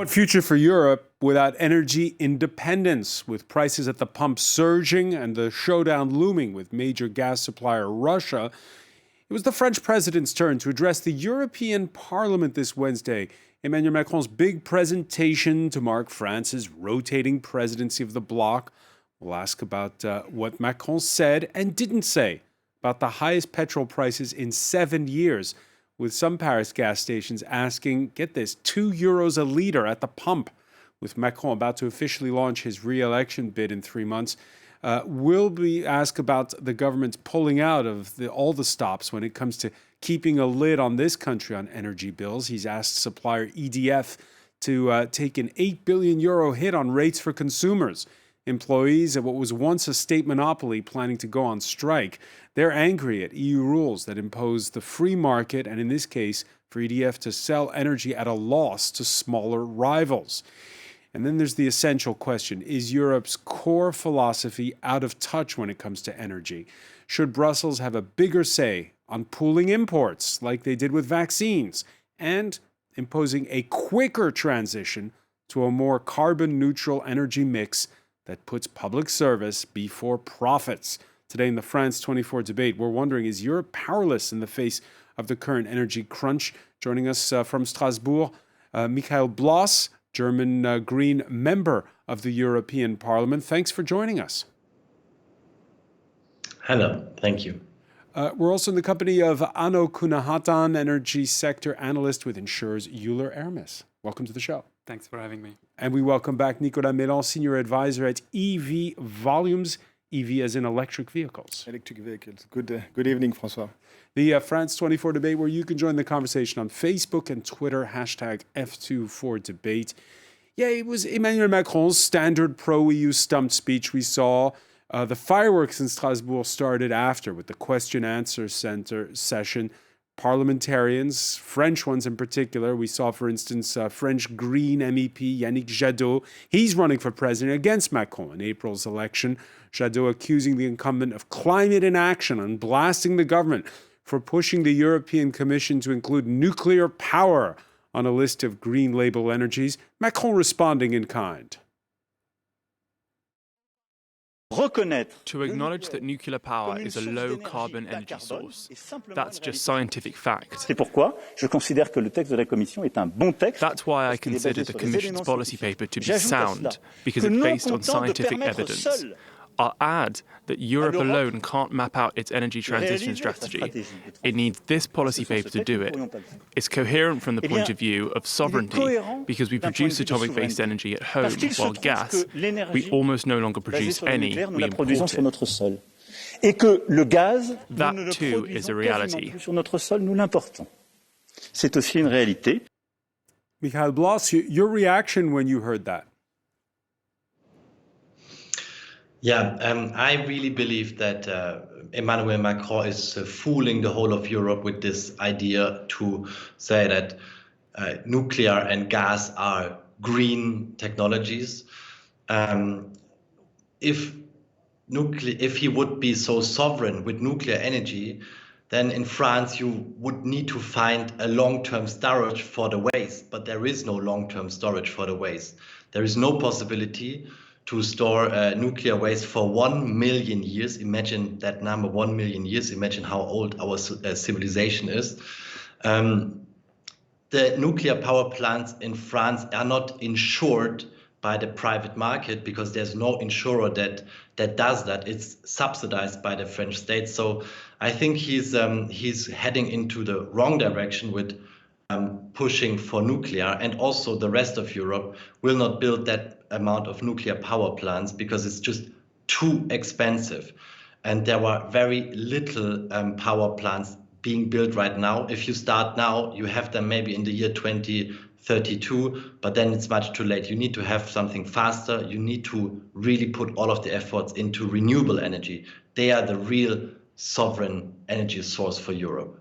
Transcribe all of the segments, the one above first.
What future for Europe without energy independence, with prices at the pump surging and the showdown looming with major gas supplier Russia? It was the French president's turn to address the European Parliament this Wednesday. Emmanuel Macron's big presentation to mark France's rotating presidency of the bloc. We'll ask about what Macron said and didn't say about the highest petrol prices in 7 years, with some Paris gas stations asking, get this, €2 a litre at the pump. With Macron about to officially launch his re-election bid in 3 months, we'll be asked about the government's pulling out of all the stops when it comes to keeping a lid on this country on energy bills. He's asked supplier EDF to take an €8 billion hit on rates for consumers. Employees at what was once a state monopoly planning to go on strike. They're angry at EU rules that impose the free market, and in this case, for EDF to sell energy at a loss to smaller rivals. And then there's the essential question: is Europe's core philosophy out of touch when it comes to energy? Should Brussels have a bigger say on pooling imports like they did with vaccines and imposing a quicker transition to a more carbon-neutral energy mix that puts public service before profits? Today in the France 24 debate, we're wondering, is Europe powerless in the face of the current energy crunch? Joining us from Strasbourg, Michael Bloss, German Green member of the European Parliament. Thanks for joining us. Hello, thank you. We're also in the company of Ano Kunahatan, energy sector analyst with insurers Euler Hermes. Welcome to the show. Thanks for having me. And we welcome back Nicolas Mélan, senior advisor at EV Volumes, EV as in electric vehicles. Electric vehicles. Good evening, François. The France 24 debate, where you can join the conversation on Facebook and Twitter, hashtag F24debate. Yeah, it was Emmanuel Macron's standard pro-EU stumped speech we saw. The fireworks in Strasbourg started after with the question-answer center session. Parliamentarians, French ones in particular. We saw, for instance, French Green MEP Yannick Jadot. He's running for president against Macron in April's election. Jadot accusing the incumbent of climate inaction and blasting the government for pushing the European Commission to include nuclear power on a list of green label energies. Macron responding in kind. To acknowledge that nuclear power is a low-carbon energy source, that's just scientific fact. That's why I consider the Commission's policy paper to be sound, because it's based on scientific evidence. I'll add that Europe alone can't map out its energy transition strategy. It needs this policy paper to do it. It's coherent from the point of view of sovereignty because we produce atomic-based energy at home, while gas, we almost no longer produce any, we import it. That too is a reality. Michael Bloss, your reaction when you heard that? Yeah, I really believe that Emmanuel Macron is fooling the whole of Europe with this idea to say that nuclear and gas are green technologies. If he would be so sovereign with nuclear energy, then in France you would need to find a long-term storage for the waste, but there is no long-term storage for the waste. There is no possibility to store nuclear waste for 1 million years. Imagine that number, 1 million years. Imagine how old our civilization is. The nuclear power plants in France are not insured by the private market because there's no insurer that does that. It's subsidized by the French state. So I think he's heading into the wrong direction with pushing for nuclear, and also the rest of Europe will not build that amount of nuclear power plants because it's just too expensive. And there were very little power plants being built right now. If you start now, you have them maybe in the year 2032, but then it's much too late. You need to have something faster. You need to really put all of the efforts into renewable energy. They are the real sovereign energy source for Europe.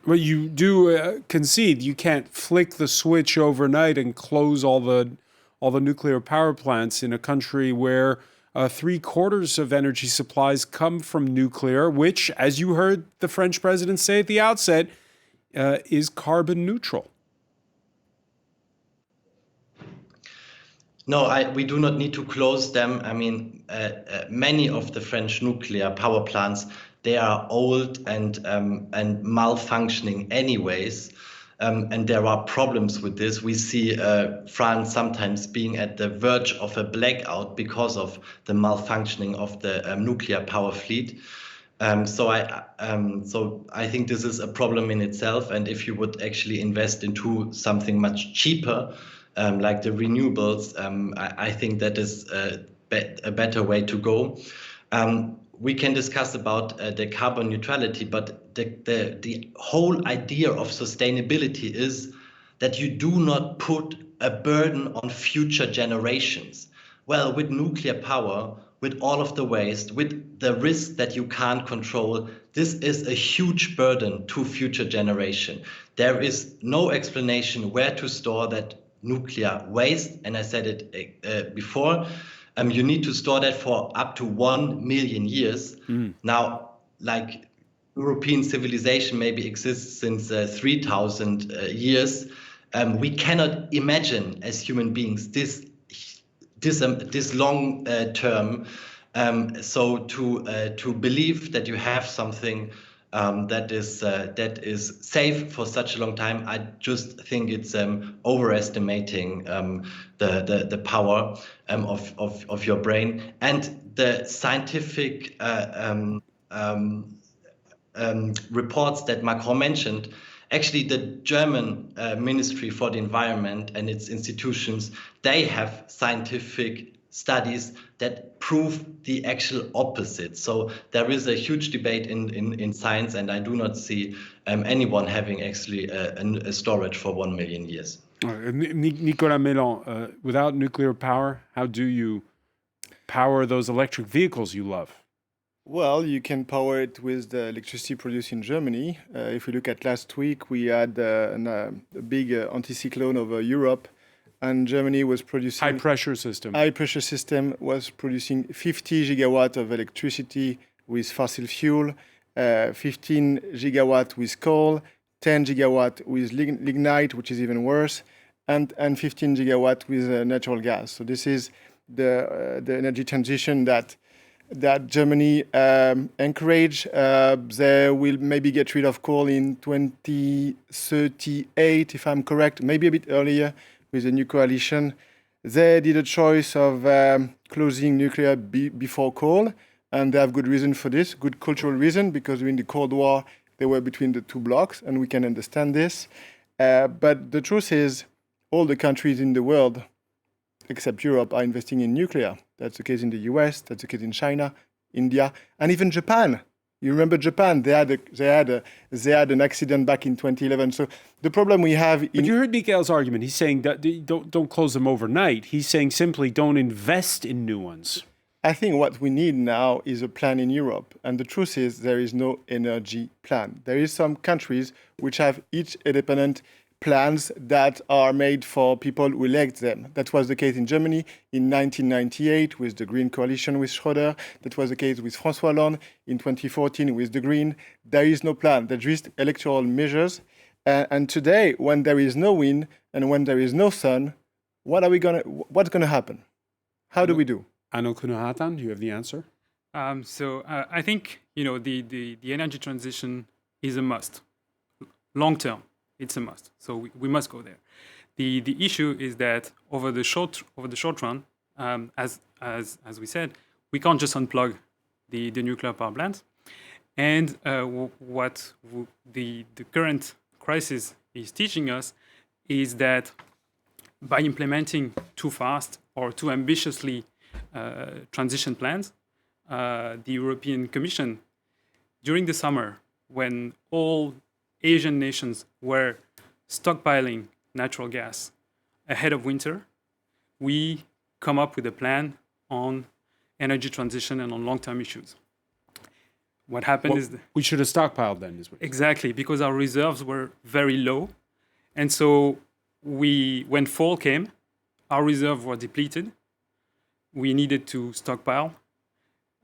Well, you do concede you can't flick the switch overnight and close all the nuclear power plants in a country where 3/4 of energy supplies come from nuclear, which, as you heard the French president say at the outset, is carbon neutral. No, we do not need to close them. I mean, many of the French nuclear power plants, they are old and malfunctioning anyways. And there are problems with this. We see France sometimes being at the verge of a blackout because of the malfunctioning of the nuclear power fleet. So I think this is a problem in itself. And if you would actually invest into something much cheaper, like the renewables, I think that is a better way to go. We can discuss about the carbon neutrality, but the whole idea of sustainability is that you do not put a burden on future generations. Well, with nuclear power, with all of the waste, with the risk that you can't control, this is a huge burden to future generation. There is no explanation where to store that nuclear waste, and I said it before. You need to store that for up to 1 million years. Now, like European civilization maybe exists since 3,000 years. We cannot imagine as human beings this long term. So to believe that you have something that is safe for such a long time, I just think it's overestimating the power of your brain and the scientific reports that Macron mentioned. Actually, the German Ministry for the Environment and its institutions, they have scientific studies that prove the actual opposite. So there is a huge debate in science, and I do not see anyone having actually a storage for 1 million years. Nicolas Mélan, without nuclear power, how do you power those electric vehicles you love? Well, you can power it with the electricity produced in Germany. If we look at last week, we had a big anticyclone over Europe, and Germany was producing... High pressure system was producing 50 gigawatt of electricity with fossil fuel, 15 gigawatt with coal, 10 gigawatt with lignite, which is even worse, and 15 gigawatt with natural gas. So this is the energy transition that Germany encourage. They will maybe get rid of coal in 2038, if I'm correct, maybe a bit earlier with the new coalition. They did a choice of closing nuclear before coal, and they have good reason for this, good cultural reason, because during the Cold War, they were between the two blocs, and we can understand this. But the truth is, all the countries in the world, except Europe, are investing in nuclear. That's the case in the US, that's the case in China, India, and even Japan. You remember Japan? They had an accident back in 2011. So the problem we have... But you heard Mikael's argument. He's saying that don't close them overnight. He's saying simply don't invest in new ones. I think what we need now is a plan in Europe. And the truth is there is no energy plan. There is some countries which have each independent plans that are made for people who elect them. That was the case in Germany in 1998 with the Green Coalition with Schröder. That was the case with François Hollande in 2014 with the Green. There is no plan. They're just electoral measures. And today, when there is no wind and when there is no sun, what's going to happen? How do we do? Anil Kunahatan, do you have the answer? I think the energy transition is a must. Long term, it's a must. So we must go there. The issue is that over the short run, as we said, we can't just unplug the nuclear power plants. And what the current crisis is teaching us is that by implementing too fast or too ambitiously transition plans, the European Commission, during the summer, when all Asian nations were stockpiling natural gas ahead of winter, we come up with a plan on energy transition and on long-term issues. What happened is... We should have stockpiled then. Exactly, because our reserves were very low. And so when fall came, our reserves were depleted. We needed to stockpile.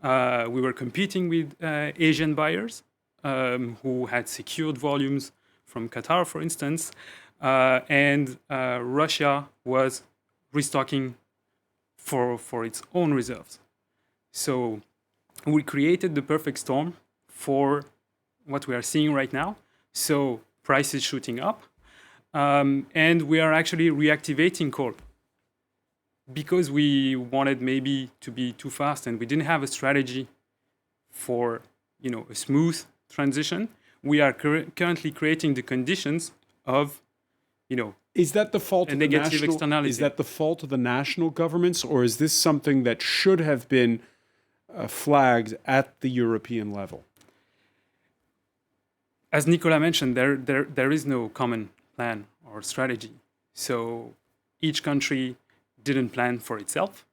We were competing with Asian buyers who had secured volumes from Qatar, for instance. And Russia was restocking for its own reserves. So we created the perfect storm for what we are seeing right now. So prices shooting up, and we are actually reactivating coal because we wanted maybe to be too fast and we didn't have a strategy for a smooth transition. We are currently creating the conditions of Is that the fault of the negative externality. Is that the fault of the national governments, or is this something that should have been flagged at the European level? As Nicolas mentioned, there is no common plan or strategy. So each country didn't plan for itself,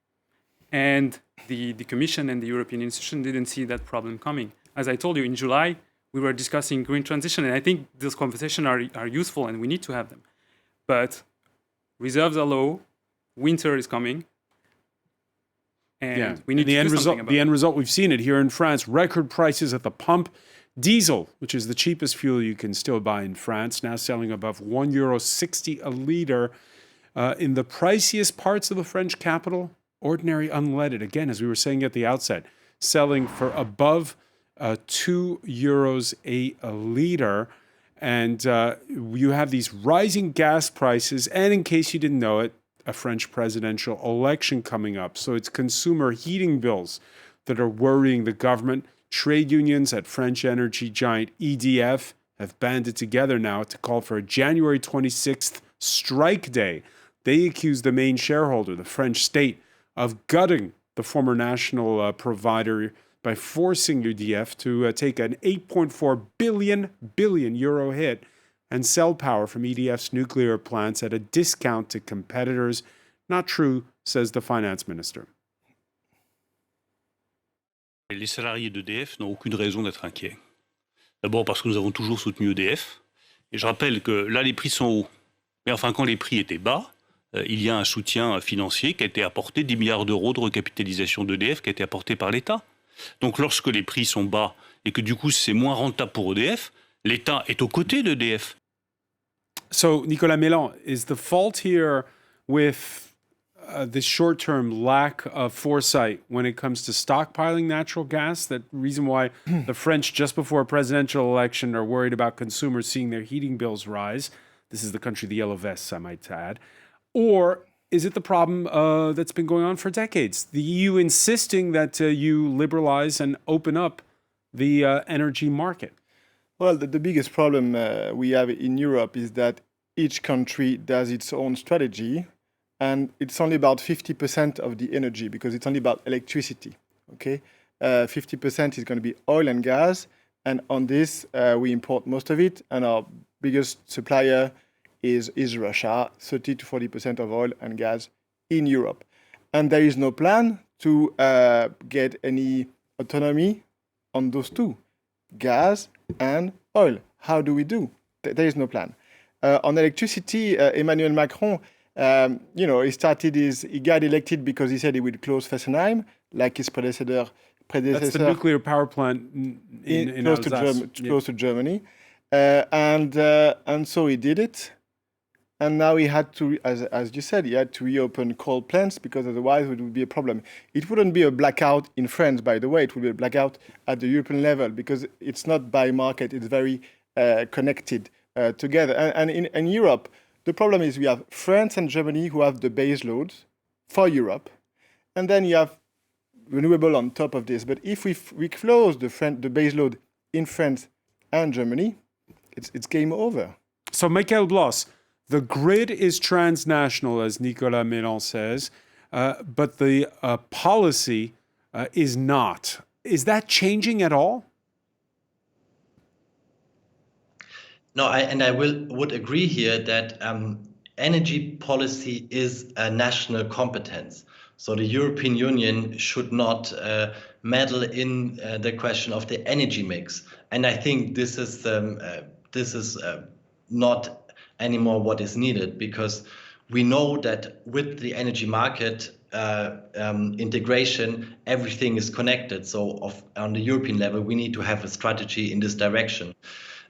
and the Commission and the European institution didn't see that problem coming. As I told you, in July, we were discussing green transition, and I think those conversations are useful and we need to have them. But reserves are low, winter is coming, and we need to do something about it. The end result, we've seen it here in France, record prices at the pump. Diesel, which is the cheapest fuel you can still buy in France, now selling above €1.60 a litre. In the priciest parts of the French capital, ordinary unleaded, again, as we were saying at the outset, selling for above €2 a litre. And you have these rising gas prices. And in case you didn't know it, a French presidential election coming up. So it's consumer heating bills that are worrying the government. Trade unions at French energy giant EDF have banded together now to call for a January 26th strike day. They accuse the main shareholder, the French state, of gutting the former national provider by forcing EDF to take an 8.4 billion euro hit and sell power from EDF's nuclear plants at a discount to competitors. Not true, says the finance minister. Les salariés d'EDF n'ont aucune raison d'être inquiets. D'abord parce que nous avons toujours soutenu EDF. Et je rappelle que là, les prix sont hauts. Mais enfin, quand les prix étaient bas, il y a un soutien financier qui a été apporté, 10 milliards d'euros de recapitalisation d'EDF qui a été apporté par l'État. Donc lorsque les prix sont bas et que du coup c'est moins rentable pour EDF, l'État est aux côtés d'EDF. So, Nicolas Mélan, is the fault here with this short-term lack of foresight when it comes to stockpiling natural gas? That reason why the French, just before a presidential election, are worried about consumers seeing their heating bills rise. This is the country of the yellow vests, I might add. Or is it the problem that's been going on for decades? The EU insisting that you liberalize and open up the energy market? Well, the biggest problem we have in Europe is that each country does its own strategy, and it's only about 50% of the energy because it's only about electricity, okay? 50% is going to be oil and gas, and on this, we import most of it, and our biggest supplier is Russia, 30 to 40% of oil and gas in Europe. And there is no plan to get any autonomy on those two, gas and oil. How do we do? There is no plan. On electricity, Emmanuel Macron, he got elected because he said he would close Fessenheim, like his predecessor. That's the nuclear power plant in close to Germany. And so he did it. And now he had to, as you said, he had to reopen coal plants because otherwise it would be a problem. It wouldn't be a blackout in France, by the way. It would be a blackout at the European level because it's not by market. It's very connected together. And in Europe, the problem is we have France and Germany who have the base loads for Europe. And then you have renewable on top of this. But if we close the base load in France and Germany, it's game over. So, Michael Bloss, the grid is transnational, as Nicolas Mélan says, but the policy is not. Is that changing at all? No, I would agree here that energy policy is a national competence. So the European Union should not meddle in the question of the energy mix. And I think this is not anymore what is needed, because we know that with the energy market integration, everything is connected. So on the European level, we need to have a strategy in this direction.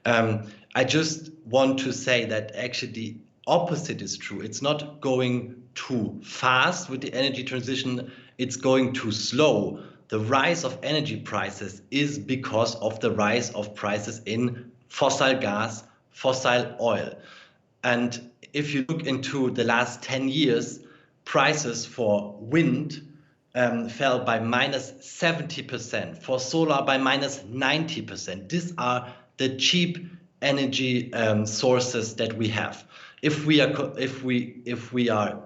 I just want to say that actually opposite is true. It's not going too fast with the energy transition. It's going too slow. The rise of energy prices is because of the rise of prices in fossil gas, fossil oil. And if you look into the last 10 years, prices for wind fell by minus 70%, for solar by minus 90%. These are the cheap energy sources that we have. If we are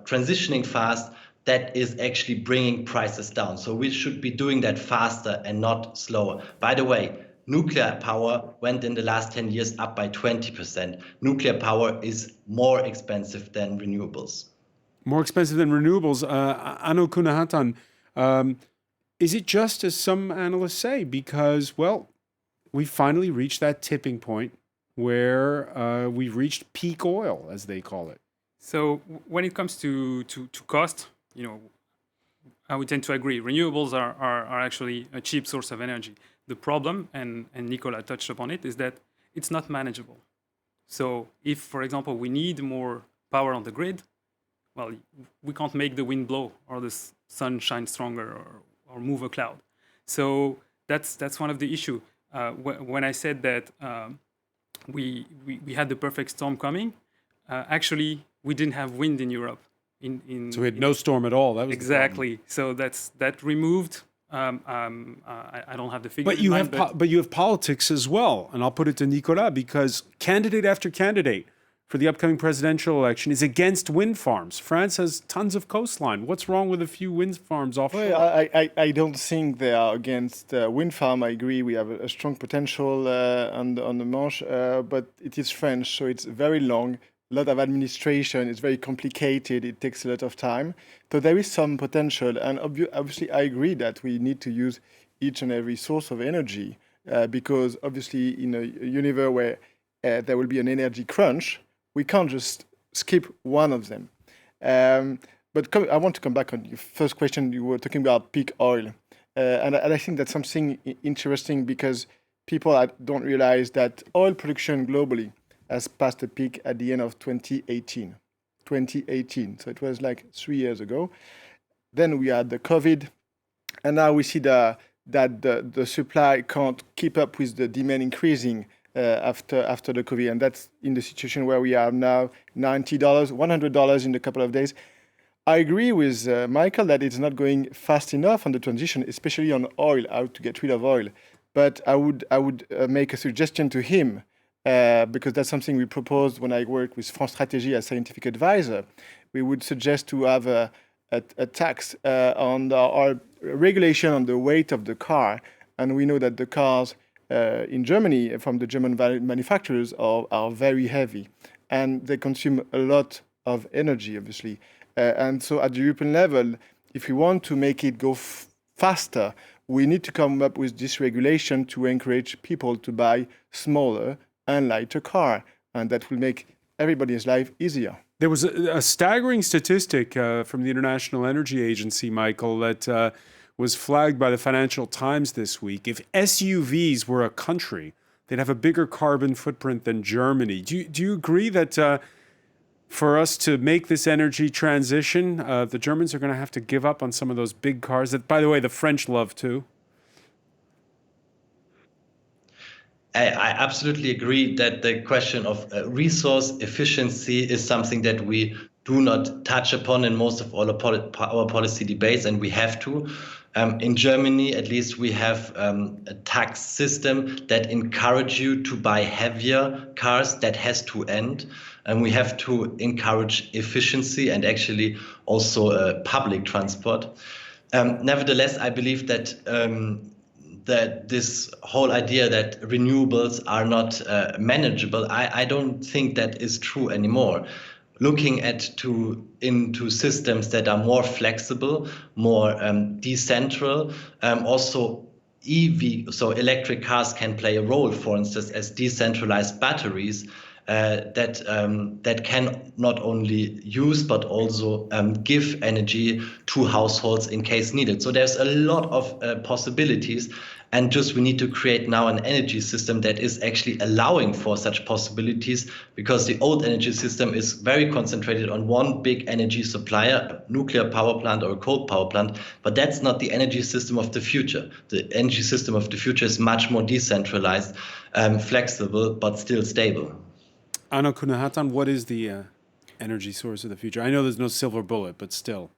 transitioning fast, that is actually bringing prices down. So we should be doing that faster and not slower. By the way, nuclear power went in the last 10 years up by 20%. Nuclear power is more expensive than renewables. More expensive than renewables. Anu Kunahatan, is it just as some analysts say? Because, well, we finally reached that tipping point where we've reached peak oil, as they call it. So when it comes to cost, I would tend to agree. Renewables are actually a cheap source of energy. The problem, and Nicola touched upon it, is that it's not manageable. So if, for example, we need more power on the grid, well, we can't make the wind blow or the sun shine stronger or move a cloud. So that's one of the issue. When I said that we had the perfect storm coming, actually we didn't have wind in Europe. So we had no storm at all. That was exactly. So that removed. I don't have the figures. But you have politics as well, and I'll put it to Nicolas, because candidate after candidate for the upcoming presidential election is against wind farms. France has tons of coastline. What's wrong with a few wind farms offshore? Well, I don't think they are against wind farm. I agree we have a strong potential on the Manche, but it is French, so it's very long. A lot of administration, it's very complicated, it takes a lot of time. So there is some potential, and obviously I agree that we need to use each and every source of energy, because obviously in a universe where there will be an energy crunch, we can't just skip one of them. But I want to come back on your first question. You were talking about peak oil, and I think that's something interesting, because people don't realize that oil production globally has passed a peak at the end of 2018. So it was like 3 years ago. Then we had the COVID, and now we see that the supply can't keep up with the demand increasing after the COVID. And that's in the situation where we are now, $90, $100 in a couple of days. I agree with Michael that it's not going fast enough on the transition, especially on oil, how to get rid of oil. But I would make a suggestion to him, because that's something we proposed when I worked with France Stratégie as scientific advisor. We would suggest to have a tax on or regulation on the weight of the car. And we know that the cars in Germany from the German manufacturers are very heavy, and they consume a lot of energy, obviously. And so at the European level, if we want to make it go faster, we need to come up with this regulation to encourage people to buy smaller and lighter car, and that will make everybody's life easier. There was a staggering statistic from the International Energy Agency, Michael, that was flagged by the Financial Times this week. If SUVs were a country, they'd have a bigger carbon footprint than Germany. Do you agree that for us to make this energy transition, the Germans are going to have to give up on some of those big cars that, by the way, the French love too? I absolutely agree that the question of resource efficiency is something that we do not touch upon in most of all our policy debates, and we have to. In Germany, at least, we have a tax system that encourages you to buy heavier cars. That has to end. And we have to encourage efficiency and actually also public transport. Nevertheless, I believe that that this whole idea that renewables are not manageable, I don't think that is true anymore. Looking into systems that are more flexible, more decentral, also EV, so electric cars can play a role, for instance, as decentralized batteries that can not only use but also give energy to households in case needed. So there's a lot of possibilities, And just we need to create now an energy system that is actually allowing for such possibilities, because the old energy system is very concentrated on one big energy supplier, a nuclear power plant or a coal power plant, but that's not the energy system of the future. The energy system of the future is much more decentralized, flexible, but still stable. Ano Kunahatan, what is the energy source of the future? I know there's no silver bullet, but still.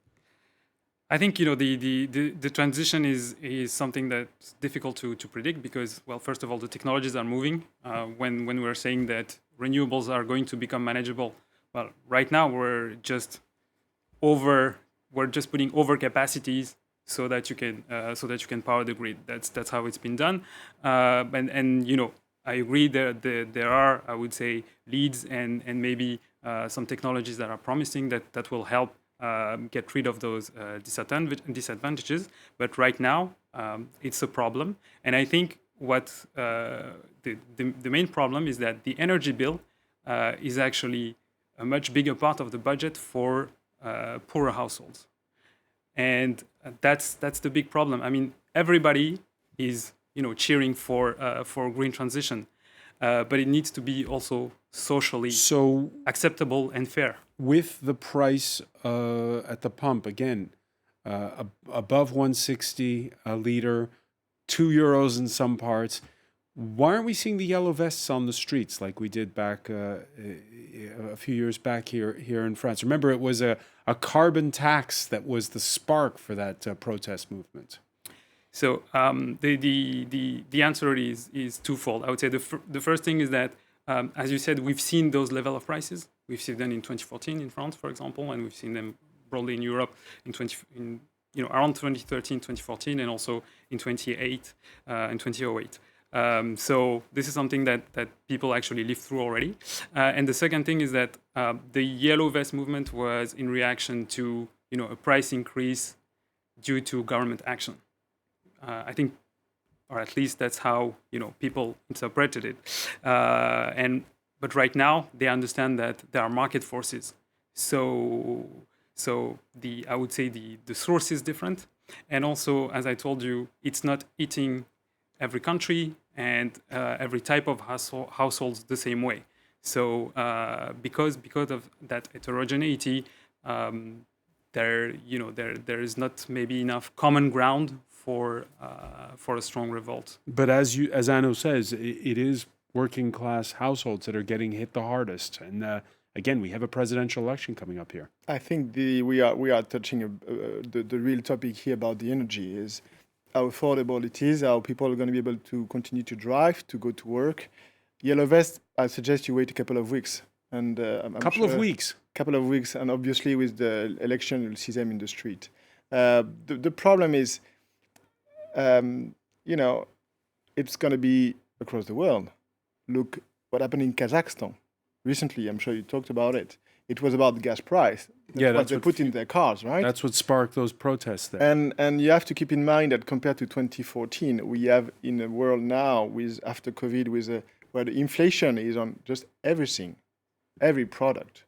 I think the transition is something that's difficult to predict because, well, first of all, the technologies are moving. When we're saying that renewables are going to become manageable, well, right now we're just putting over capacities so that you can power the grid. That's how it's been done. And I agree there are, I would say, leads and maybe some technologies that are promising that will help get rid of those disadvantages. But right now, it's a problem. And I think what the main problem is that the energy bill is actually a much bigger part of the budget for poorer households. And that's the big problem. I mean, everybody is cheering for green transition, but it needs to be also socially acceptable and fair. With the price at the pump, again, above 160 a liter, €2 in some parts, why aren't we seeing the yellow vests on the streets like we did back a few years back here in France? Remember, it was a carbon tax that was the spark for that protest movement. So the answer is twofold. I would say the first thing is that, as you said, we've seen those level of prices. We've seen them in 2014 in France, for example, and we've seen them broadly in Europe around 2013, 2014, and also in 2008 and 2008. So this is something that people actually lived through already. And the second thing is that the yellow vest movement was in reaction to a price increase due to government action. I think, or at least that's how people interpreted it. But right now they understand that there are market forces. So I would say the source is different, and also, as I told you, it's not hitting every country and every type of households the same way. So because of that heterogeneity, there is not maybe enough common ground for a strong revolt. But as Anno says, it is working class households that are getting hit the hardest. And again, we have a presidential election coming up here. I think we are touching the real topic here about the energy is how affordable it is, how people are going to be able to continue to drive, to go to work. Yellow vest, I suggest you wait a couple of weeks. And couple of weeks, and obviously with the election, you'll see them in the street. The problem is, it's going to be across the world. Look what happened in Kazakhstan recently. I'm sure you talked about it. It was about the gas price. That's what they put in their cars, right? That's what sparked those protests there. And you have to keep in mind that compared to 2014, we have in a world now after COVID where the inflation is on just everything, every product,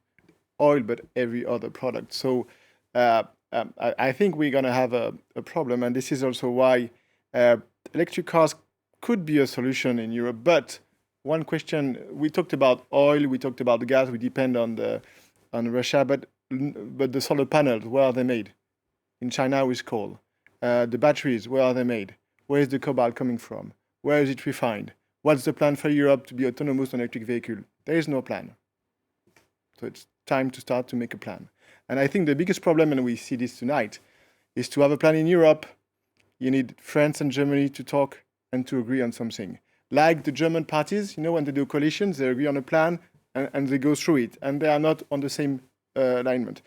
oil, but every other product. So I think we're going to have a problem, and this is also why electric cars could be a solution in Europe. But one question: we talked about oil, we talked about the gas, we depend on Russia, but the solar panels, where are they made? In China with coal. The batteries, where are they made? Where is the cobalt coming from? Where is it refined? What's the plan for Europe to be autonomous on electric vehicle? There is no plan. So it's time to start to make a plan. And I think the biggest problem, and we see this tonight, is to have a plan in Europe. You need France and Germany to talk and to agree on something. Like the German parties, when they do coalitions, they agree on a plan and they go through it. And they are not on the same alignment.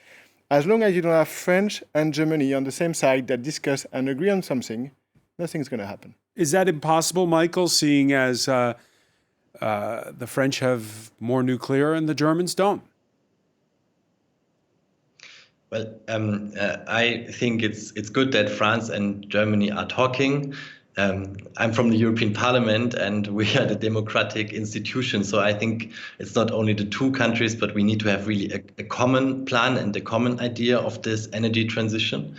As long as you don't have France and Germany on the same side that discuss and agree on something, nothing's going to happen. Is that impossible, Michael, seeing as the French have more nuclear and the Germans don't? Well, I think it's good that France and Germany are talking. I'm from the European Parliament, and we are the democratic institution. So I think it's not only the two countries, but we need to have really a common plan and a common idea of this energy transition.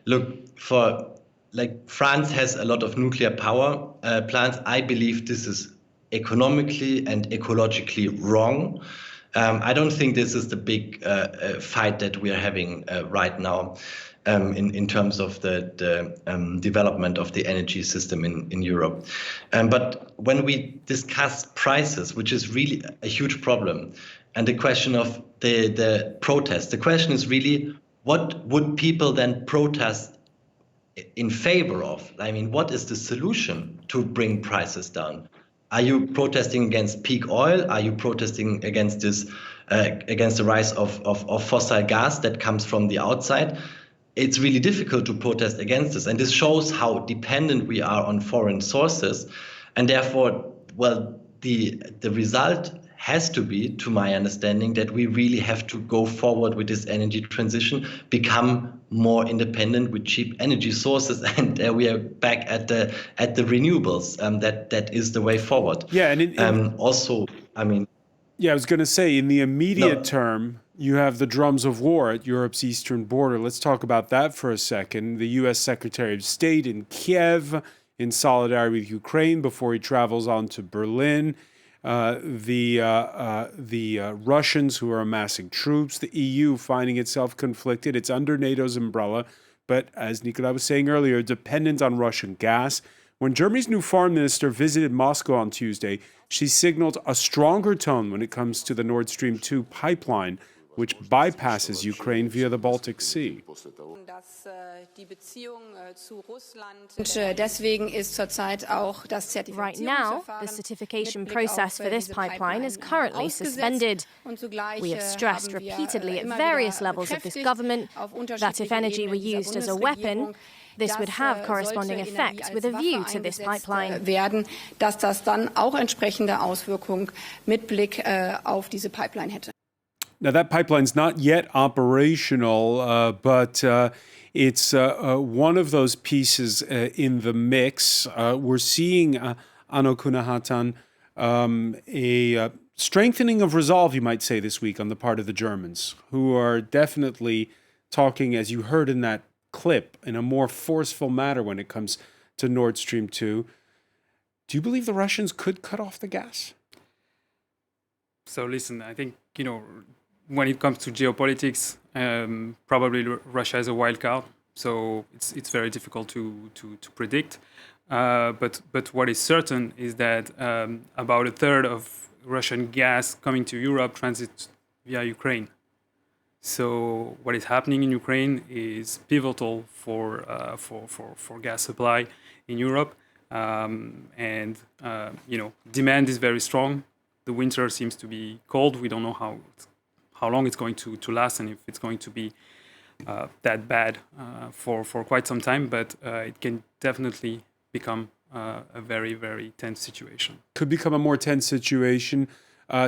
Look, for like France has a lot of nuclear power plants. I believe this is economically and ecologically wrong. I don't think this is the big fight that we are having right now in terms of the development of the energy system in Europe. But when we discuss prices, which is really a huge problem, and the question of the protest, the question is really, what would people then protest in favor of? I mean, what is the solution to bring prices down? Are you protesting against peak oil? Are you protesting against this, against the rise of fossil gas that comes from the outside? It's really difficult to protest against this, and this shows how dependent we are on foreign sources, and therefore, well, the result has to be, to my understanding, that we really have to go forward with this energy transition, become more independent with cheap energy sources, and we are back at the renewables. That is the way forward. Yeah, and also, I mean, yeah, I was going to say, in the immediate term, you have the drums of war at Europe's eastern border. Let's talk about that for a second. The U.S. Secretary of State in Kiev, in solidarity with Ukraine, before he travels on to Berlin. The Russians who are amassing troops, the EU finding itself conflicted. It's under NATO's umbrella, but as Nicolas was saying earlier, dependent on Russian gas. When Germany's new foreign minister visited Moscow on Tuesday, she signaled a stronger tone when it comes to the Nord Stream 2 pipeline, which bypasses Ukraine via the Baltic Sea. Right now, the certification process for this pipeline is currently suspended. We have stressed repeatedly at various levels of this government that if energy were used as a weapon, this would have corresponding effects with a view to this pipeline. Dass das dann auch entsprechende Auswirkungen mit Blick auf diese Pipeline hätte. Now, that pipeline's not yet operational, but it's one of those pieces in the mix. We're seeing, Ano Kunahatan, a strengthening of resolve, you might say, this week on the part of the Germans, who are definitely talking, as you heard in that clip, in a more forceful manner when it comes to Nord Stream 2. Do you believe the Russians could cut off the gas? So listen, I think, when it comes to geopolitics, probably Russia is a wild card, so it's very difficult to predict. But what is certain is that about a third of Russian gas coming to Europe transits via Ukraine. So what is happening in Ukraine is pivotal for gas supply in Europe, and demand is very strong. The winter seems to be cold. We don't know how long it's going to last, and if it's going to be that bad for quite some time, but it can definitely become a very, very tense situation. Could become a more tense situation.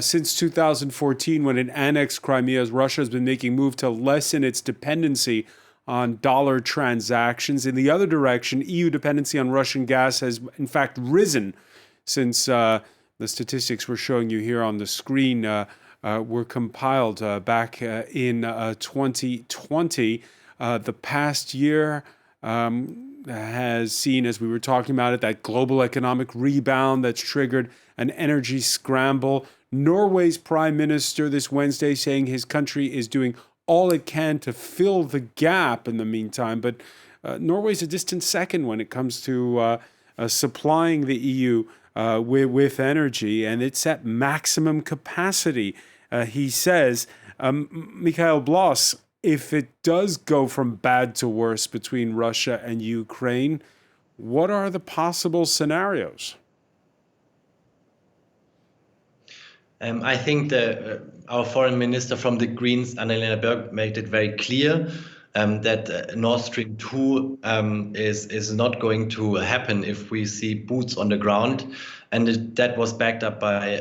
Since 2014, when it annexed Crimea, Russia has been making moves to lessen its dependency on dollar transactions. In the other direction, EU dependency on Russian gas has, in fact, risen since the statistics we're showing you here on the screen were compiled back in 2020. The past year has seen, as we were talking about it, that global economic rebound that's triggered an energy scramble. Norway's prime minister this Wednesday saying his country is doing all it can to fill the gap in the meantime. But Norway's a distant second when it comes to supplying the EU with energy, and it's at maximum capacity, he says. Michael Bloss, if it does go from bad to worse between Russia and Ukraine, what are the possible scenarios? I think our foreign minister from the Greens, Annalena Baerbock, made it very clear that Nord Stream 2 is not going to happen if we see boots on the ground, and that was backed up by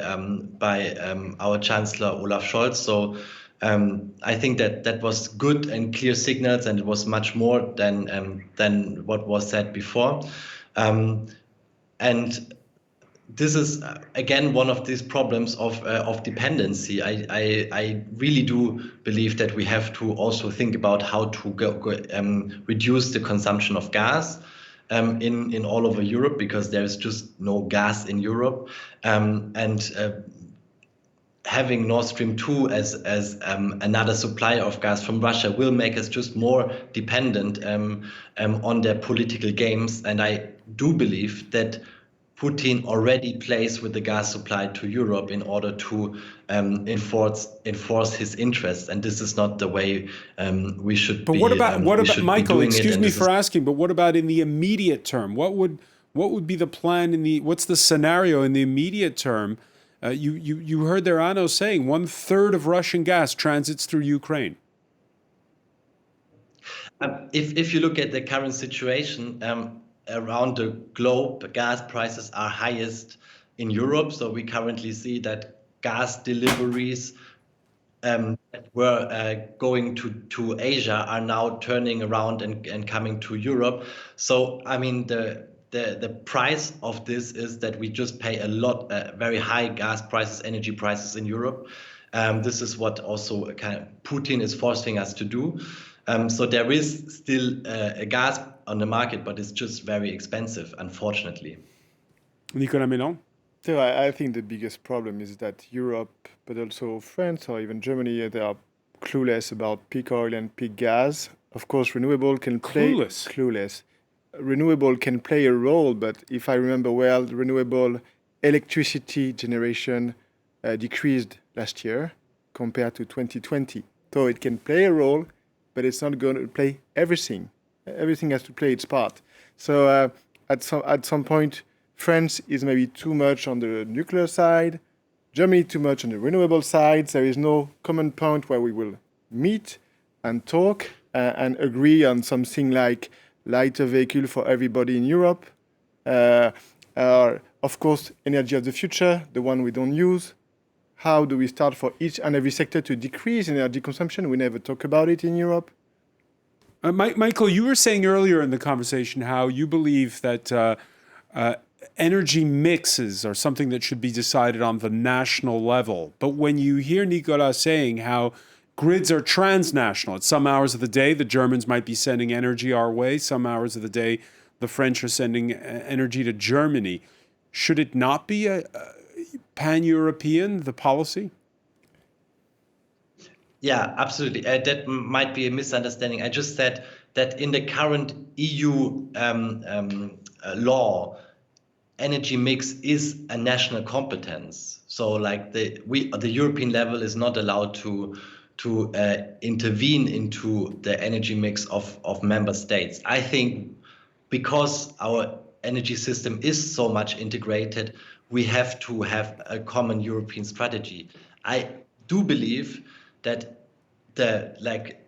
our Chancellor Olaf Scholz. So I think that was good and clear signals, and it was much more than what was said before. And this is again one of these problems of dependency. I really do believe that we have to also think about how to reduce the consumption of gas. in all over Europe because there is just no gas in Europe, having Nord Stream 2 as another supplier of gas from Russia will make us just more dependent on their political games. And I do believe that Putin already plays with the gas supply to Europe in order to enforce his interests, and this is not the way we should. But be, what about Michael? Excuse me for asking, but what about in the immediate term? What would be the plan what's the scenario in the immediate term? You heard there Anno saying 1/3 of Russian gas transits through Ukraine. If you look at the current situation. Around the globe, gas prices are highest in Europe. So we currently see that gas deliveries that were going to Asia are now turning around and coming to Europe. So, I mean, the price of this is that we just pay a lot, very high gas prices, energy prices in Europe. This is what also Putin is forcing us to do. So there is still a gas on the market, but it's just very expensive, unfortunately. Nicolas Mélan? So I think the biggest problem is that Europe, but also France or even Germany, they are clueless about peak oil and peak gas. Of course, renewable can play... Clueless. Renewable can play a role, but if I remember well, the renewable electricity generation decreased last year compared to 2020. So it can play a role, but it's not going to play everything. Everything has to play its part. So at some point, France is maybe too much on the nuclear side, Germany too much on the renewable side. There is no common point where we will meet and talk and agree on something like lighter vehicle for everybody in Europe. Of course, energy of the future, the one we don't use. How do we start for each and every sector to decrease energy consumption? We never talk about it in Europe. Michael, you were saying earlier in the conversation how you believe that energy mixes are something that should be decided on the national level. But when you hear Nicolas saying how grids are transnational, at some hours of the day, the Germans might be sending energy our way, some hours of the day, the French are sending energy to Germany. Should it not be a pan-European, the policy? Yeah, absolutely. That might be a misunderstanding. I just said that in the current EU law, energy mix is a national competence. So, like the European level is not allowed to intervene into the energy mix of member states. I think because our energy system is so much integrated, we have to have a common European strategy. I do believe that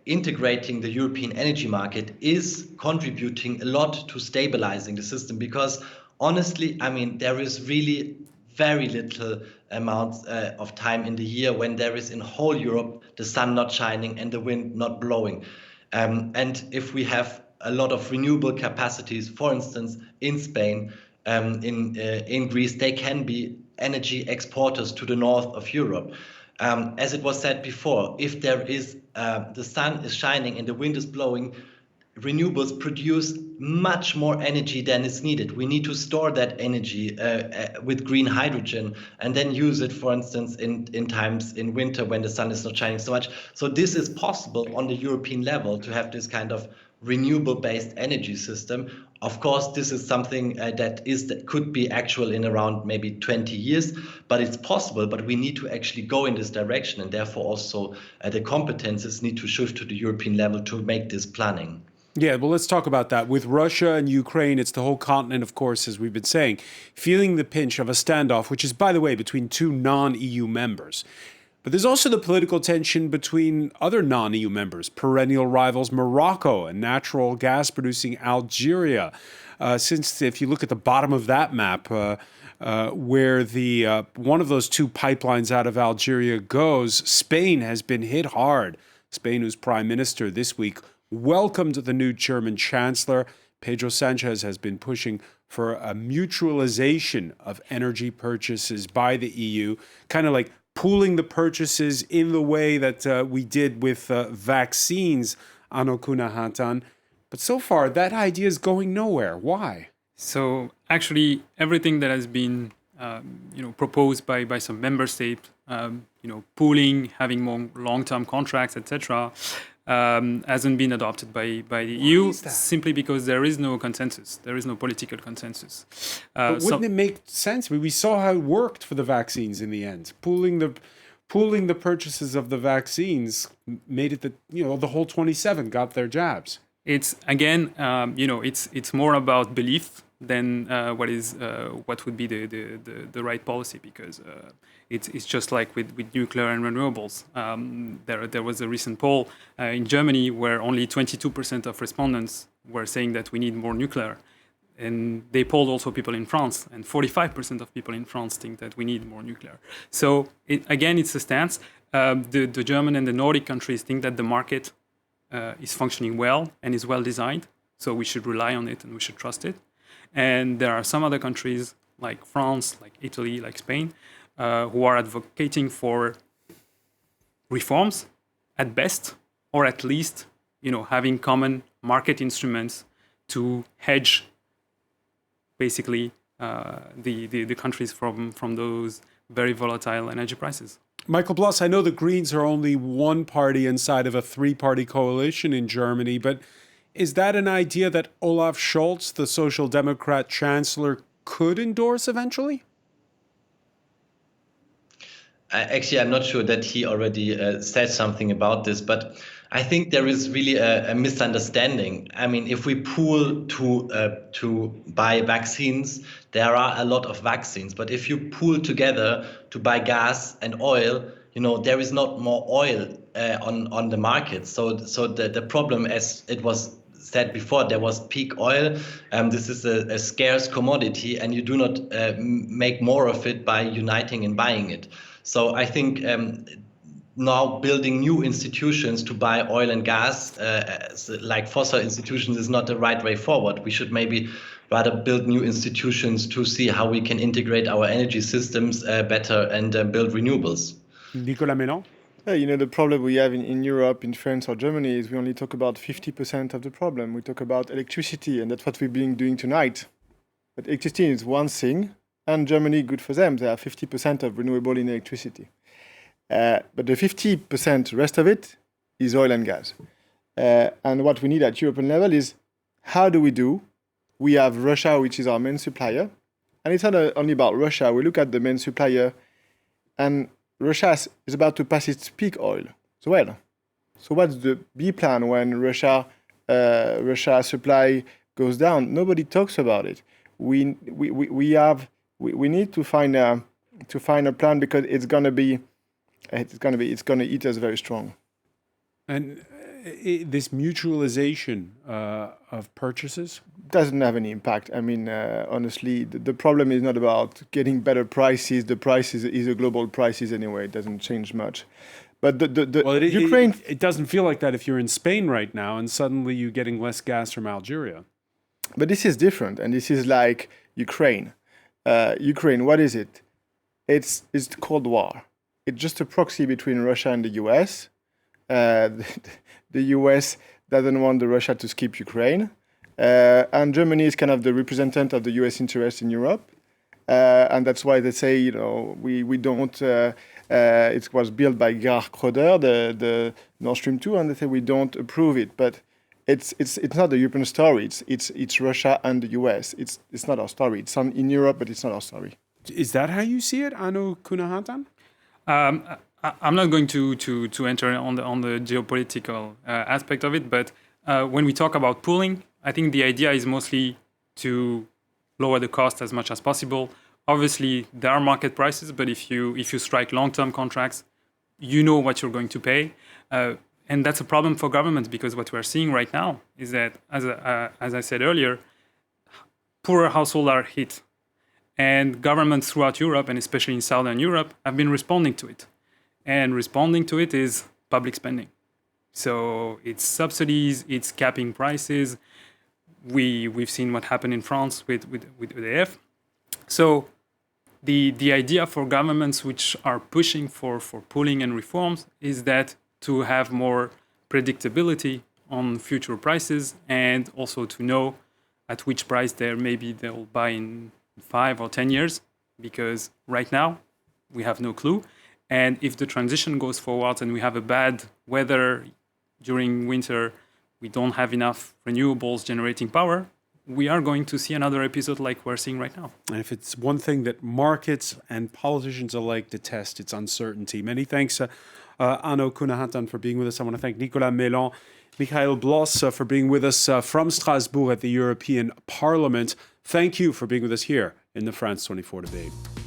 integrating the European energy market is contributing a lot to stabilizing the system, because honestly, I mean, there is really very little amounts of time in the year when there is in whole Europe the sun not shining and the wind not blowing. And if we have a lot of renewable capacities, for instance, in Spain, in Greece, they can be energy exporters to the north of Europe. As it was said before, if there is the sun is shining and the wind is blowing, renewables produce much more energy than is needed. We need to store that energy with green hydrogen and then use it, for instance, in times in winter when the sun is not shining so much. So this is possible on the European level to have this kind of renewable-based energy system. Of course, this is something that could be actual in around maybe 20 years, but it's possible. But we need to actually go in this direction, and therefore also the competences need to shift to the European level to make this planning. Yeah, well, let's talk about that. With Russia and Ukraine, it's the whole continent, of course, as we've been saying, feeling the pinch of a standoff, which is, by the way, between two non-EU members. But there's also the political tension between other non-EU members, perennial rivals Morocco and natural gas-producing Algeria. Since if you look at the bottom of that map, where the one of those two pipelines out of Algeria goes, Spain has been hit hard. Spain, whose prime minister this week welcomed the new German chancellor. Pedro Sanchez has been pushing for a mutualization of energy purchases by the EU, kind of like pooling the purchases in the way that we did with vaccines, Ano Kunahatan. But so far, that idea is going nowhere. Why? So actually, everything that has been proposed by some member states, pooling, having more long-term contracts, etc., hasn't been adopted by the EU simply because there is no consensus. There is no political consensus. But wouldn't it make sense? We saw how it worked for the vaccines in the end. Pooling the purchases of the vaccines made it that the whole 27 got their jabs. It's again, it's more about belief than what would be the right policy, because it's just like with nuclear and renewables. There was a recent poll in Germany where only 22% of respondents were saying that we need more nuclear. And they polled also people in France, and 45% of people in France think that we need more nuclear. So it's a stance. The German and the Nordic countries think that the market is functioning well and is well designed, so we should rely on it and we should trust it. And there are some other countries like France, like Italy, like Spain, who are advocating for reforms at best, or at least having common market instruments to hedge basically the countries from those very volatile energy prices. Michael Bloss, I know the Greens are only one party inside of a three-party coalition in Germany, but is that an idea that Olaf Scholz, the Social Democrat chancellor, could endorse eventually? Actually, I'm not sure that he already said something about this, but I think there is really a misunderstanding. I mean, if we pool to buy vaccines, there are a lot of vaccines. But if you pool together to buy gas and oil, there is not more oil on the market. So the problem, as it was said before, there was peak oil. This is a scarce commodity, and you do not make more of it by uniting and buying it. So I think now building new institutions to buy oil and gas, like fossil institutions, is not the right way forward. We should maybe rather build new institutions to see how we can integrate our energy systems better and build renewables. Nicolas Mélan? The problem we have in Europe, in France or Germany, is we only talk about 50% of the problem. We talk about electricity, and that's what we've been doing tonight. But electricity is one thing, and Germany, good for them, they have 50% of renewable in electricity. But the 50% rest of it is oil and gas. And what we need at European level is, how do we do? We have Russia, which is our main supplier. And it's not only about Russia. We look at the main supplier, and Russia is about to pass its peak oil as well. So what's the B plan when Russia supply goes down? Nobody talks about it. We need to find a plan, because it's gonna eat us very strong. And this mutualization of purchases doesn't have any impact. I mean, honestly, the problem is not about getting better prices. The price is a global prices anyway. It doesn't change much. But Ukraine... It doesn't feel like that if you're in Spain right now and suddenly you're getting less gas from Algeria. But this is different, and this is like Ukraine. Ukraine, what is it? It's the Cold War. It's just a proxy between Russia and the US. The US doesn't want Russia to skip Ukraine. And Germany is kind of the representative of the US interest in Europe. And that's why they say, we don't... it was built by Gerhard Schröder, the Nord Stream 2, and they say we don't approve it. But it's not the European story. It's Russia and the US. It's not our story. It's in Europe, but it's not our story. Is that how you see it, Anu Kunahatan? I'm not going to enter on the geopolitical aspect of it, but when we talk about pooling, I think the idea is mostly to lower the cost as much as possible. Obviously, there are market prices, but if you strike long-term contracts, you know what you're going to pay, and that's a problem for governments, because what we're seeing right now is that, as I said earlier, poorer households are hit, and governments throughout Europe, and especially in Southern Europe, have been responding to it. And responding to it is public spending. So it's subsidies, it's capping prices. We've seen what happened in France with EDF. So the idea for governments which are pushing for pooling and reforms is that to have more predictability on future prices and also to know at which price they'll buy in 5 or 10 years, because right now we have no clue. And if the transition goes forward and we have a bad weather during winter, we don't have enough renewables generating power, we are going to see another episode like we're seeing right now. And if it's one thing that markets and politicians alike detest, it's uncertainty. Many thanks, Arnaud Kunahantan, for being with us. I want to thank Nicolas Mélan, Michael Bloss for being with us from Strasbourg at the European Parliament. Thank you for being with us here in the France 24 debate.